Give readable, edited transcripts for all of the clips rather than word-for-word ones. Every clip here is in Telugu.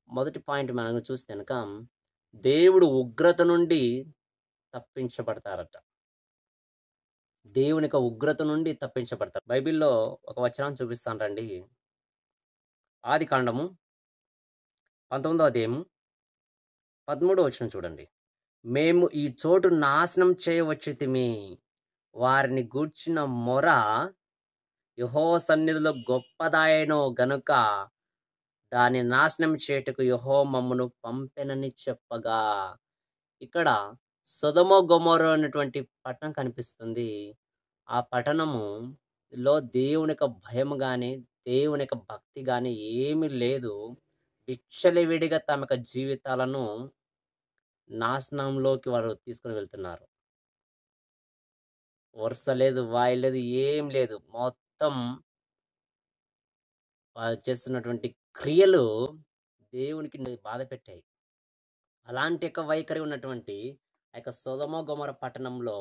మొదటి పాయింట్ మనం చూస్తే గనక దేవుడు ఉగ్రత నుండి తప్పించబడతారట. దేవుని యొక్క ఉగ్రత నుండి తప్పించబడతారు. బైబిల్‌లో ఒక వచనం చూపిస్తాను రండి. ఆదికాండము 19వ అధ్యాయము 13వ వచనం చూడండి. మేము ఈ చోటు నాశనం చేయవచ్చితిమి. వారిని గూర్చిన మొర యెహోవా సన్నిధిలో గొప్పదాయెను గనుక దాన్ని నాశనం చేయుటకు యెహోవా మమ్మును పంపెనని చెప్పగా, ఇక్కడ సొదొమ గొమొర్రా అనేటువంటి పట్టణం కనిపిస్తుంది. ఆ పట్టణములో దేవుని యొక్క భయం గాని, దేవుని యొక్క భక్తి గాని ఏమీ లేదు. విచ్చలవిడిగా తమ యొక్క జీవితాలను నాశనంలోకి వారు తీసుకొని వెళ్తున్నారు. వరుస లేదు, వాయి లేదు, ఏం లేదు. మొత్తం వారు చేస్తున్నటువంటి క్రియలు దేవునికి బాధ పెట్టాయి. అలాంటి యొక్క వైఖరి ఉన్నటువంటి ఆ యొక్క సొదొమ గొమొర్రా పట్టణంలో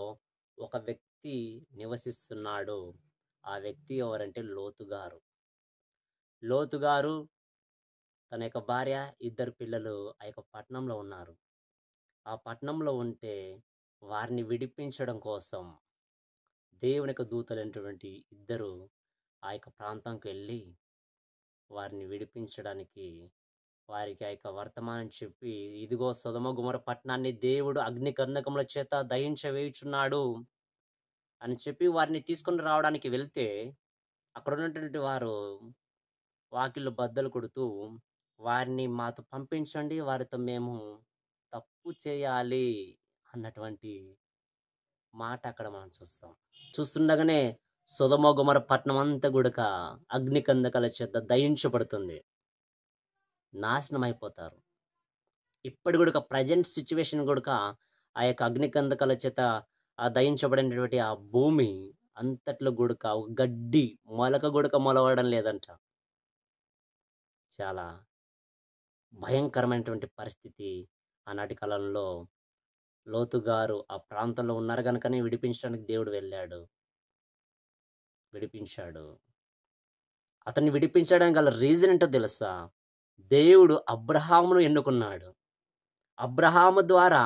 ఒక వ్యక్తి నివసిస్తున్నాడు. ఆ వ్యక్తి ఎవరంటే లోతు గారు. లోతు గారు తన యొక్క భార్య, 2 పిల్లలు ఆ యొక్క పట్టణంలో ఉన్నారు. ఆ పట్టణంలో ఉంటే వారిని విడిపించడం కోసం దేవుని యొక్క దూతలైనటువంటి 2 ఆ యొక్క ప్రాంతంకి వెళ్ళి వారిని విడిపించడానికి వారికి ఆ యొక్క వర్తమానం చెప్పి, ఇదిగో సొదొమ గొమొర్రా పట్టణాన్ని దేవుడు అగ్ని కందకముల చేత దహించవేయుచున్నాడు అని చెప్పి వారిని తీసుకొని రావడానికి వెళ్తే, అక్కడ ఉన్నటువంటి వారు వాకిళ్ళు బద్దలు కొడుతూ, వారిని మాతో పంపించండి, వారితో మేము తప్పు చేయాలి అన్నటువంటి మాట అక్కడ మనం చూస్తాం. చూస్తుండగానే సొదొమ గొమొర్రా పట్టణం అంతా గుడక అగ్ని కందకాల చేత దహించబడుతుంది. నాశనం అయిపోతారు. ఇప్పటి గుడక ప్రెజెంట్ సిట్యుయేషన్ గుడక ఆ యొక్క అగ్ని కందకాల చేత దహించబడినటువంటి ఆ భూమి అంతట్లో గుడక ఒక గడ్డి మొలక గుడక మొలవడం లేదంట. చాలా భయంకరమైనటువంటి పరిస్థితి ఆనాటి కాలంలో. లోతు గారు ఆ ప్రాంతంలో ఉన్నారు గనుకనే విడిపించడానికి దేవుడు వెళ్ళాడు. విడిపించాడు. అతన్ని విడిపించడానికి గల రీజన్ ఏంటో తెలుసా? దేవుడు అబ్రహామును ఎన్నుకున్నాడు. అబ్రహాము ద్వారా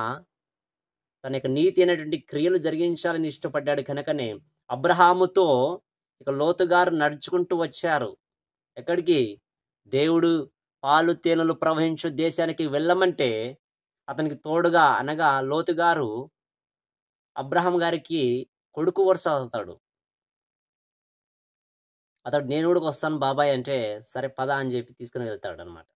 తన యొక్క నీతి అయినటువంటి క్రియలు జరిగించాలని ఇష్టపడ్డాడు కనుకనే అబ్రహాముతో ఇక లోతు గారు నడుచుకుంటూ వచ్చారు. ఎక్కడికి? దేవుడు పాలు తేనెలు ప్రవహించు దేశానికి వెళ్ళమంటే అతనికి తోడుగా అనగా లోతు గారు అబ్రహాం గారికి కొడుకు వరుస అవుతాడు. అతడు నేను కూడా వస్తాను బాబాయ్ అంటే, సరే పద అని చెప్పి తీసుకుని వెళ్తాడనమాట.